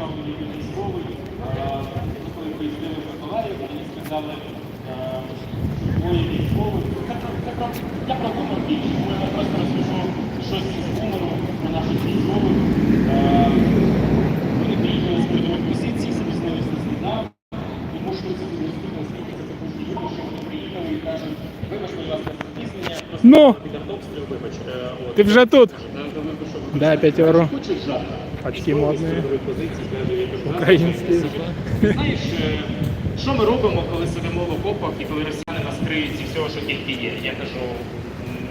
сказав мені військовий, коли приїздили в Миколаїв, мені сказали, двоє військових. Я про гумор більше, я просто розкажу щось із гумору про наших військових. Вони приїхали з передових позицій, запізнились на сніданок. І можу це довести, наскільки це також люди, що вони приїхали і кажуть, вибачте, будь ласка, запізнення, просто під артобстріл, вибач. Ты уже тут? Да, 5 евро. Хочеш жарт? Очки модные. Українські. Знаєш, що ми робимо, коли сидимо в окопах і коли росіяни нас криють зі всього, що тільки є? Я кажу,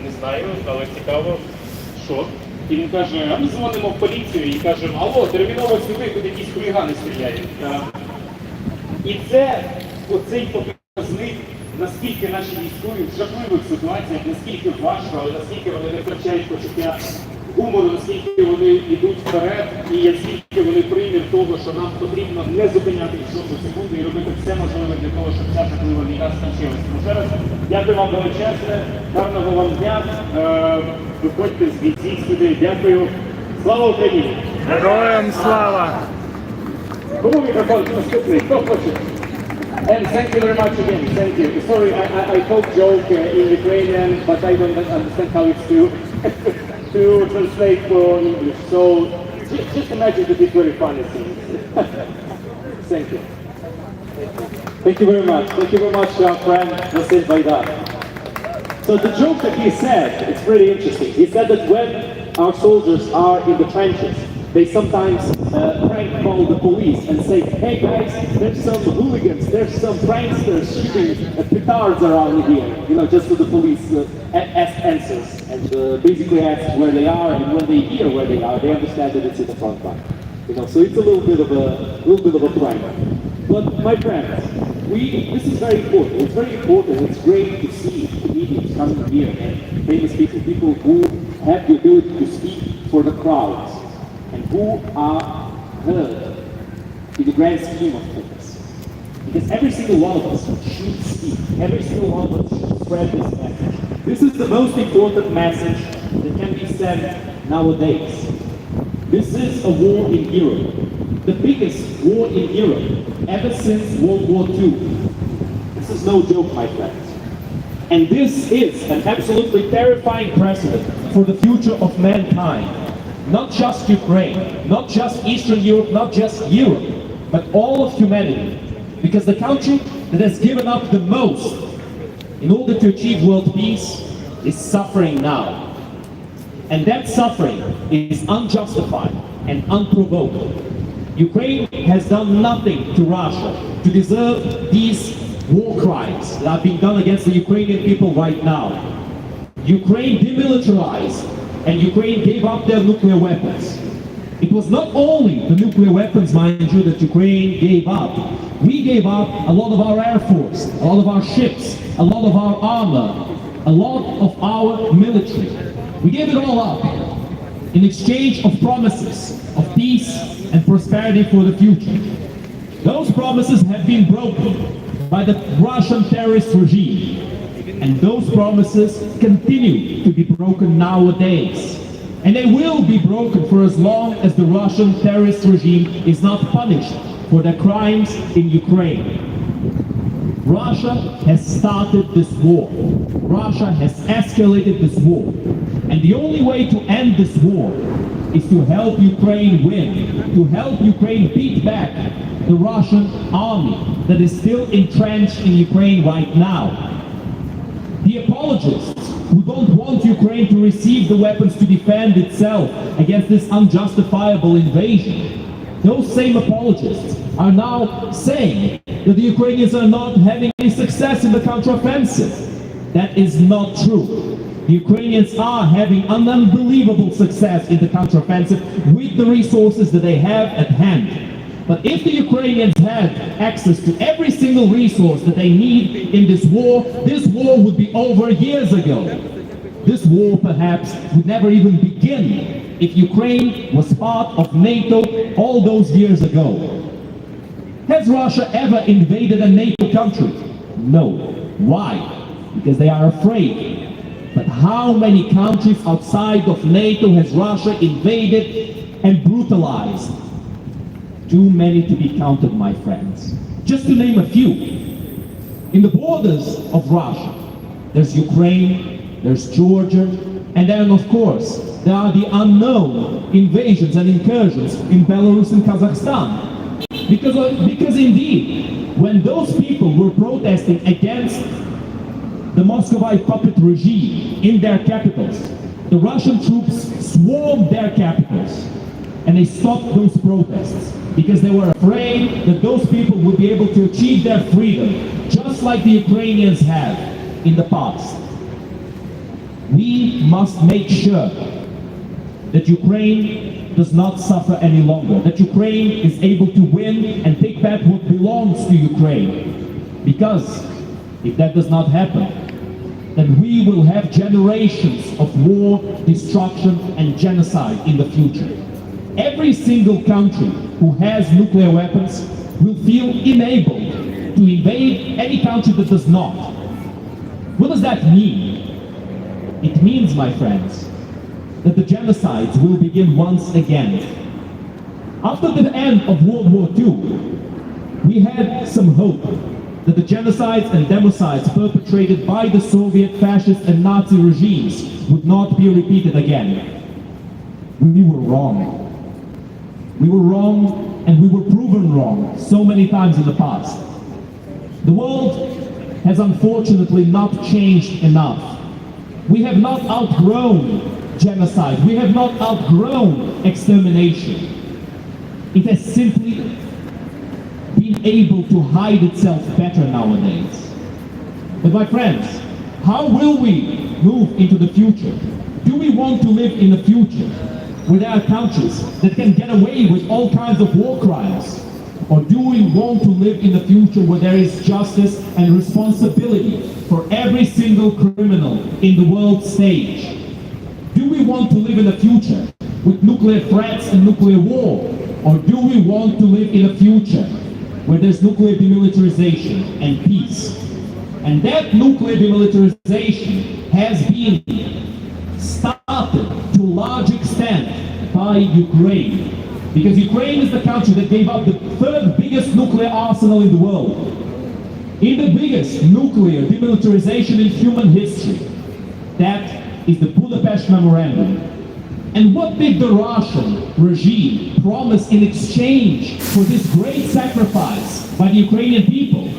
не знаю, але цікаво, що? І він каже, а ми дзвонимо в поліцію і кажемо, алло, терміново сюди, тут якісь хулігани стріляють. І це, оцей показник, наскільки наші військові в жахливих ситуаціях, наскільки важко, але наскільки вони не втрачають почуття гумору, наскільки вони йдуть вперед, і наскільки вони примір того, що нам потрібно не зупиняти жодну секунду і робити все можливе для того, щоб ця жахлива війна скінчилася. Тому ще раз дякую вам величезне, гарного вам дня, виходьте з бійців сюди, дякую. Слава Україні! Героям слава! Кому мікрофон наступний? Хто хоче? And thank you very much again. Thank you. Sorry, I talk joke in Ukrainian, but I don't understand how it's to translate for English. So just imagine that it's very funny thing. Thank you. Thank you very much. Thank you very much, friend Vasil Baidar. So the joke that he said, it's really interesting. He said that when our soldiers are in the trenches, they sometimes prank call the police and say, hey guys, there's some hooligans, there's some pranksters shooting petards around here, you know, just so the police answers and basically asks where they are, and when they hear where they are, they understand that it's in the front line. You know, so it's a little bit of a prank. But my friends, this is very important. It's very important. It's great to see comedians coming here and famous people who have the ability to speak for the crowds, and who are heard in the grand scheme of things. Because every single one of us should speak, every single one of us should spread this message. This is the most important message that can be sent nowadays. This is a war in Europe, the biggest war in Europe ever since World War II. This is no joke, my friends. And this is an absolutely terrifying precedent for the future of mankind. Not just Ukraine, not just Eastern Europe, not just Europe, but all of humanity. Because the country that has given up the most in order to achieve world peace is suffering now. And that suffering is unjustified and unprovoked. Ukraine has done nothing to Russia to deserve these war crimes that are being done against the Ukrainian people right now. Ukraine demilitarized, and Ukraine gave up their nuclear weapons. It was not only the nuclear weapons, mind you, that Ukraine gave up. We gave up a lot of our air force, a lot of our ships, a lot of our armor, a lot of our military. We gave it all up in exchange of promises of peace and prosperity for the future. Those promises have been broken by the Russian terrorist regime. And those promises continue to be broken nowadays. And they will be broken for as long as the Russian terrorist regime is not punished for their crimes in Ukraine. Russia has started this war. Russia has escalated this war. And the only way to end this war is to help Ukraine win, to help Ukraine beat back the Russian army that is still entrenched in Ukraine right now. The apologists who don't want Ukraine to receive the weapons to defend itself against this unjustifiable invasion, those same apologists are now saying that the Ukrainians are not having any success in the counteroffensive. That is not true. The Ukrainians are having an unbelievable success in the counteroffensive with the resources that they have at hand. But if the Ukrainians had access to every single resource that they need in this war would be over years ago. This war perhaps would never even begin if Ukraine was part of NATO all those years ago. Has Russia ever invaded a NATO country? No. Why? Because they are afraid. But how many countries outside of NATO has Russia invaded and brutalized? too many to be counted, my friends. Just to name a few. In the borders of Russia, there's Ukraine, there's Georgia, and then of course, there are the unknown invasions and incursions in Belarus and Kazakhstan. Because indeed, when those people were protesting against the Muscovite puppet regime in their capitals, the Russian troops swarmed their capitals and they stopped those protests because they were afraid that those people would be able to achieve their freedom, just like the Ukrainians have in the past. We must make sure that Ukraine does not suffer any longer, that Ukraine is able to win and take back what belongs to Ukraine. Because if that does not happen, then we will have generations of war, destruction, and genocide in the future. Every single country who has nuclear weapons will feel enabled to invade any country that does not. What does that mean? It means, my friends, that the genocides will begin once again. After the end of World War II, we had some hope that the genocides and democides perpetrated by the Soviet, fascist, and Nazi regimes would not be repeated again. We were wrong. We were wrong, and we were proven wrong so many times in the past. The world has unfortunately not changed enough. We have not outgrown genocide. We have not outgrown extermination. It has simply been able to hide itself better nowadays. But my friends, how will we move into the future? Do we want to live in a future where there are countries that can get away with all kinds of war crimes? Or do we want to live in a future where there is justice and responsibility for every single criminal in the world stage? Do we want to live in a future with nuclear threats and nuclear war? Or do we want to live in a future where there's nuclear demilitarization and peace? And that nuclear demilitarization has been started to a large extent by Ukraine. Because Ukraine is the country that gave up the third biggest nuclear arsenal in the world. In the biggest nuclear demilitarization in human history. That is the Budapest Memorandum. And what did the Russian regime promise in exchange for this great sacrifice by the Ukrainian people?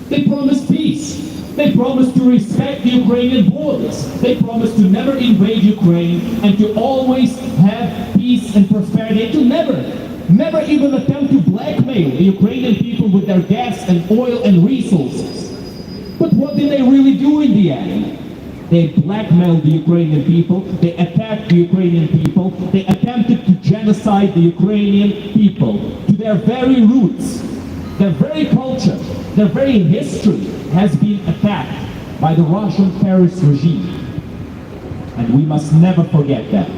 They promised peace. They promised to respect the Ukrainian borders. They promised to never invade Ukraine and to always have peace and prosperity, and to never even attempt to blackmail the Ukrainian people with their gas and oil and resources. But what did they really do in the end? They blackmailed the Ukrainian people, they attacked the Ukrainian people, they attempted to genocide the Ukrainian people to their very roots. Their very culture, their very history has been attacked by the Russian terrorist regime. And we must never forget that.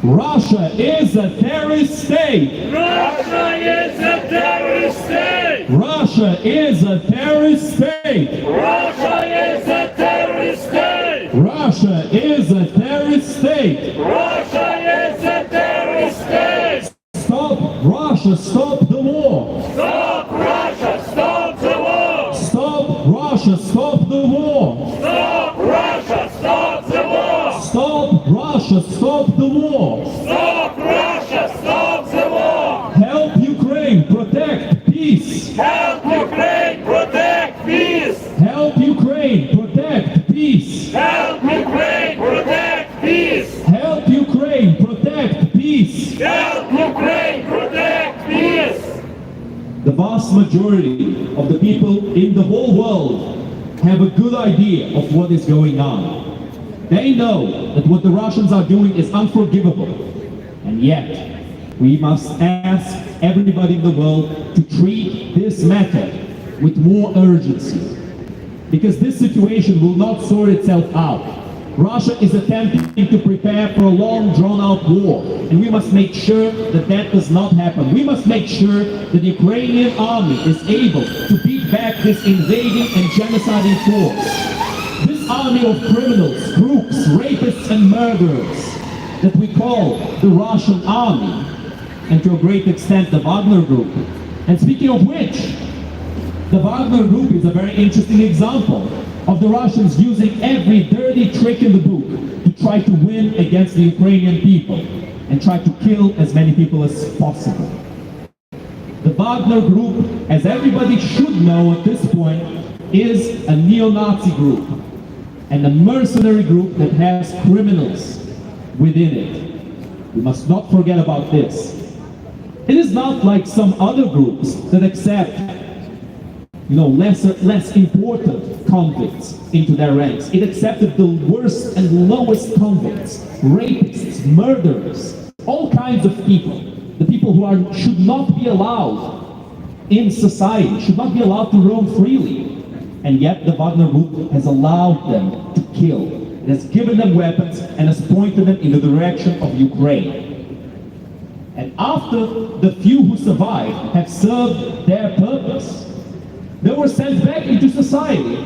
Russia is a terrorist state! Russia is a terrorist state! Russia is a terrorist state! Russia is a terrorist state! Russia is a terrorist state! Russia is a terrorist state! Stop Russia, stop the war! Stop Russia, stop the war! Stop Russia, stop the war! Stop Russia, stop the war! Stop Russia, stop the war! Stop Russia, stop the war! Help Ukraine protect peace! Help Ukraine protect peace! Help Ukraine protect peace! Help Ukraine protect peace! Help Ukraine protect peace! Help Ukraine protect peace! The vast majority of the people in the whole world have a good idea of what is going on. They know that what the Russians are doing is unforgivable. And yet, we must ask everybody in the world to treat this matter with more urgency. Because this situation will not sort itself out. Russia is attempting to prepare for a long, drawn-out war, and we must make sure that that does not happen. We must make sure that the Ukrainian army is able to beat back this invading and genociding force. This army of criminals, crooks, rapists, and murderers that we call the Russian army and to a great extent the Wagner Group. And speaking of which, the Wagner Group is a very interesting example of the Russians using every dirty trick in the book to try to win against the Ukrainian people and try to kill as many people as possible. The Wagner Group, as everybody should know at this point, is a neo-Nazi group and a mercenary group that has criminals within it. We must not forget about this. It is not like some other groups that accept, less important convicts into their ranks. It accepted the worst and lowest convicts, rapists, murderers, all kinds of people. The people who should not be allowed in society, should not be allowed to roam freely. And yet the Wagner Group has allowed them to kill. It has given them weapons and has pointed them in the direction of Ukraine. And after the few who survived have served their purpose, they were sent back into society.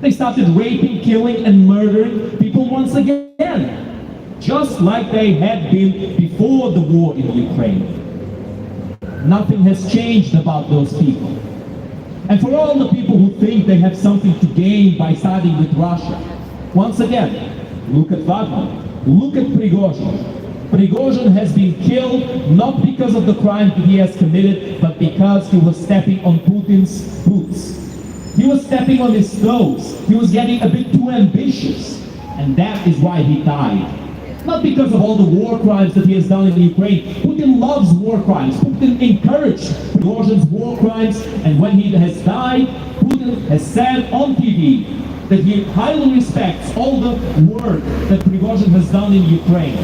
They started raping, killing, and murdering people once again, just like they had been before the war in Ukraine. Nothing has changed about those people. And for all the people who think they have something to gain by siding with Russia, once again, look at Wagner, look at Prigozhin. Prigozhin has been killed not because of the crime that he has committed, but because he was stepping on Putin's boots. He was stepping on his toes. He was getting a bit too ambitious. And that is why he died. Not because of all the war crimes that he has done in Ukraine. Putin loves war crimes. Putin encouraged Prigozhin's war crimes. And when he has died, Putin has said on TV that he highly respects all the work that Prigozhin has done in Ukraine.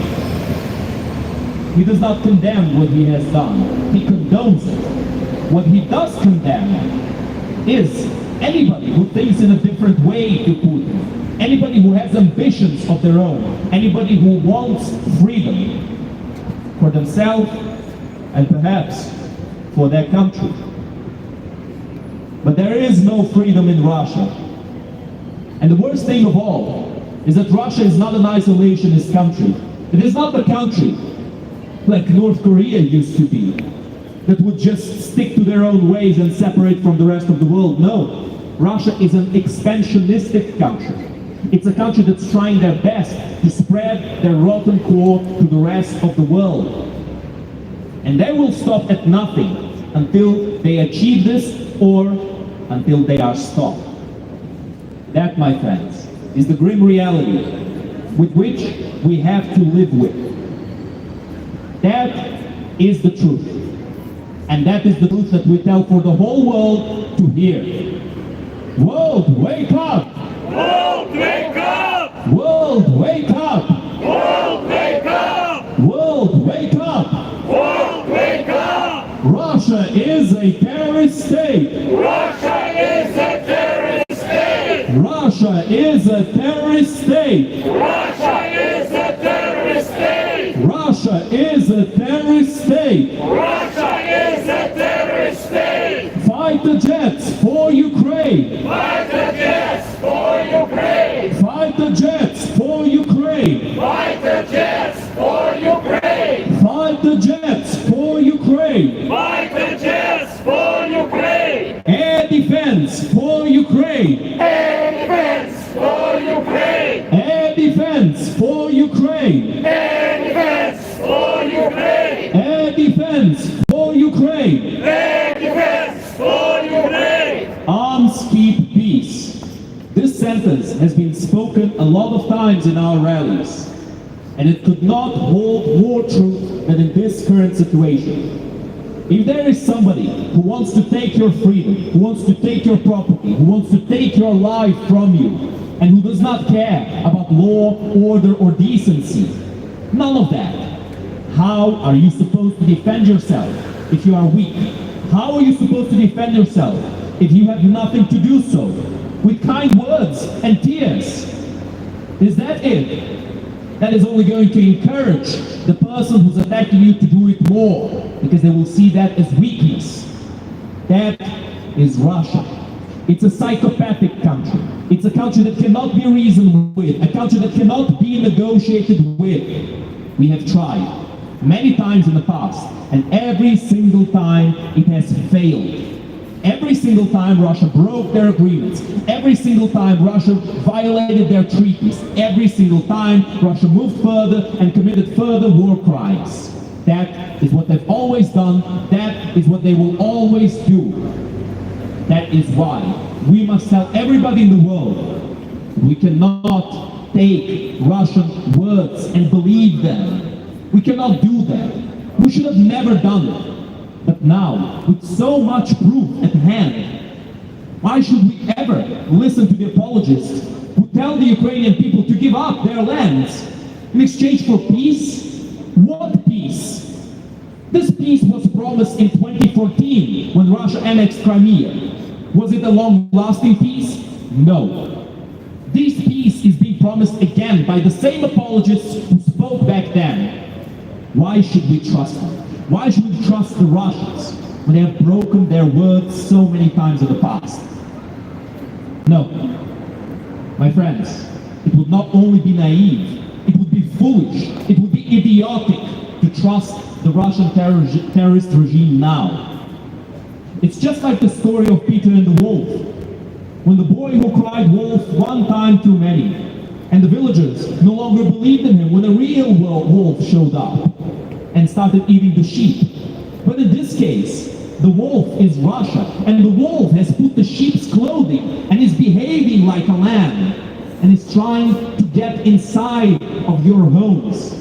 He does not condemn what he has done. He condones it. What he does condemn is anybody who thinks in a different way to Putin. Anybody who has ambitions of their own. Anybody who wants freedom for themselves and perhaps for their country. But there is no freedom in Russia. And the worst thing of all is that Russia is not an isolationist country. It is not a country like North Korea used to be, that would just stick to their own ways and separate from the rest of the world. No, Russia is an expansionistic country. It's a country that's trying their best to spread their rotten core to the rest of the world. And they will stop at nothing until they achieve this or until they are stopped. That, my friends, is the grim reality with which we have to live with. That is the truth. And that is the truth that we tell for the whole world to hear. World, wake up! World, wake up! World, wake up! World, wake up! World, wake up! World, wake up! Russia is a terrorist state! Russia is a terrorist state! Russia is a terrorist state! Russia is a terrorist state! Russia is a terrorist state! Russia is a terrorist state! Fight the jets for Ukraine! Fight the jets for Ukraine! Fight the jets for Ukraine! Fight the jets for Ukraine! Fight the jets for Ukraine! Fight the jets for Ukraine! Air defense for Ukraine! Air defense for Ukraine! Air defense for Ukraine! Air defense for Ukraine! Air defense for Ukraine! Air defense for Ukraine! Arms keep peace. This sentence has been spoken a lot of times in our rallies, and it could not hold more truth than in this current situation. If there is somebody who wants to take your freedom, who wants to take your property, who wants to take your life from you, and who does not care about law, order, or decency, none of that. How are you supposed to defend yourself if you are weak? How are you supposed to defend yourself if you have nothing to do so? With kind words and tears. Is that it? That is only going to encourage the person who's attacking you to do it more, because they will see that as weakness. That is Russia. It's a psychopathic country. It's a country that cannot be reasoned with, a country that cannot be negotiated with. We have tried. many times in the past, and every single time it has failed. Every single time Russia broke their agreements, every single time Russia violated their treaties, every single time Russia moved further and committed further war crimes. That is what they've always done, that is what they will always do. That is why we must tell everybody in the world, we cannot take Russian words and believe them. We cannot do that. We should have never done it. But now, with so much proof at hand, why should we ever listen to the apologists who tell the Ukrainian people to give up their lands in exchange for peace? What peace? This peace was promised in 2014 when Russia annexed Crimea. Was it a long-lasting peace? No. This peace is being promised again by the same apologists who spoke back then. Why should we trust them? Why should we trust the Russians when they have broken their words so many times in the past? No. My friends, it would not only be naive, it would be foolish, it would be idiotic to trust the Russian terrorist regime now. It's just like the story of Peter and the wolf. When the boy who cried wolf one time too many, and the villagers no longer believed in him when a real wolf showed up and started eating the sheep. But in this case, the wolf is Russia, and the wolf has put the sheep's clothing and is behaving like a lamb, and is trying to get inside of your homes.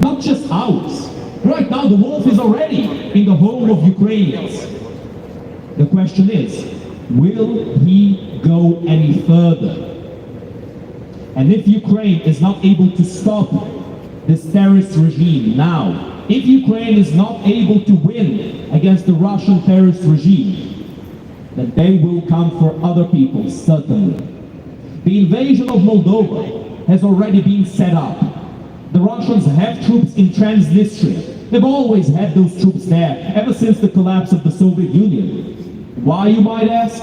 Not just ours. Right now, the wolf is already in the home of Ukrainians. The question is, will he go any further? And if Ukraine is not able to stop this terrorist regime now, if Ukraine is not able to win against the Russian terrorist regime, then they will come for other people, certainly. The invasion of Moldova has already been set up. The Russians have troops in Transnistria. They've always had those troops there, ever since the collapse of the Soviet Union. Why, you might ask?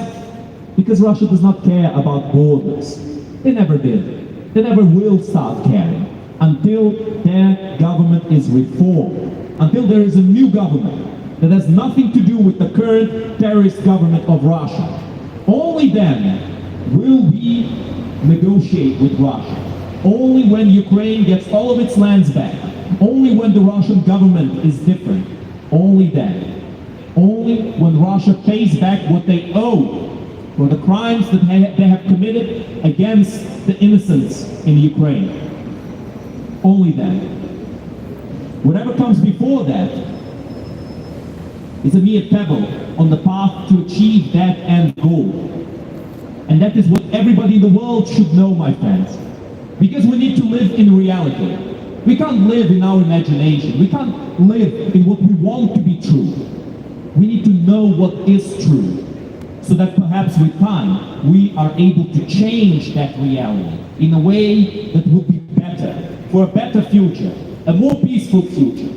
Because Russia does not care about borders. They never did. They never will start caring until their government is reformed, until there is a new government that has nothing to do with the current terrorist government of Russia. Only then will we negotiate with Russia. Only when Ukraine gets all of its lands back, only when the Russian government is different, only then. Only when Russia pays back what they owe for the crimes that they have committed against the innocents in Ukraine. Only then. Whatever comes before that is a mere pebble on the path to achieve that end goal. And that is what everybody in the world should know, my friends. Because we need to live in reality. We can't live in our imagination. We can't live in what we want to be true. We need to know what is true, so that perhaps with time we are able to change that reality in a way that will be better, for a better future, a more peaceful future,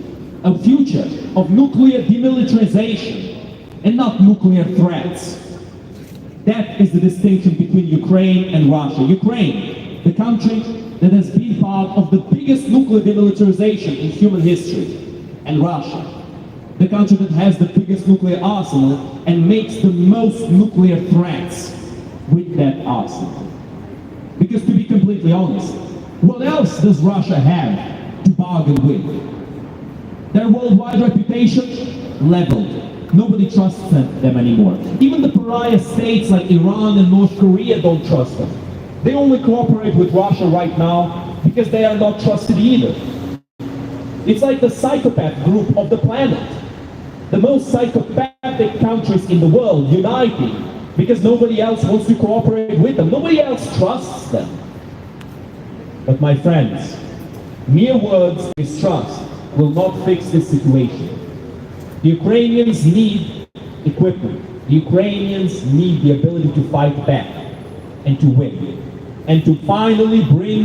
a future of nuclear demilitarization and not nuclear threats. That is the distinction between Ukraine and Russia. Ukraine, the country that has been part of the biggest nuclear demilitarization in human history, and Russia, the country that has the biggest nuclear arsenal and makes the most nuclear threats with that arsenal. Because to be completely honest, what else does Russia have to bargain with? Their worldwide reputation leveled. Nobody trusts them anymore. Even the pariah states like Iran and North Korea don't trust them. They only cooperate with Russia right now because they are not trusted either. It's like the psychopath group of the planet. The most psychopathic countries in the world uniting because nobody else wants to cooperate with them. Nobody else trusts them. But my friends, mere words of mistrust will not fix this situation. The Ukrainians need equipment. The Ukrainians need the ability to fight back and to win. And to finally bring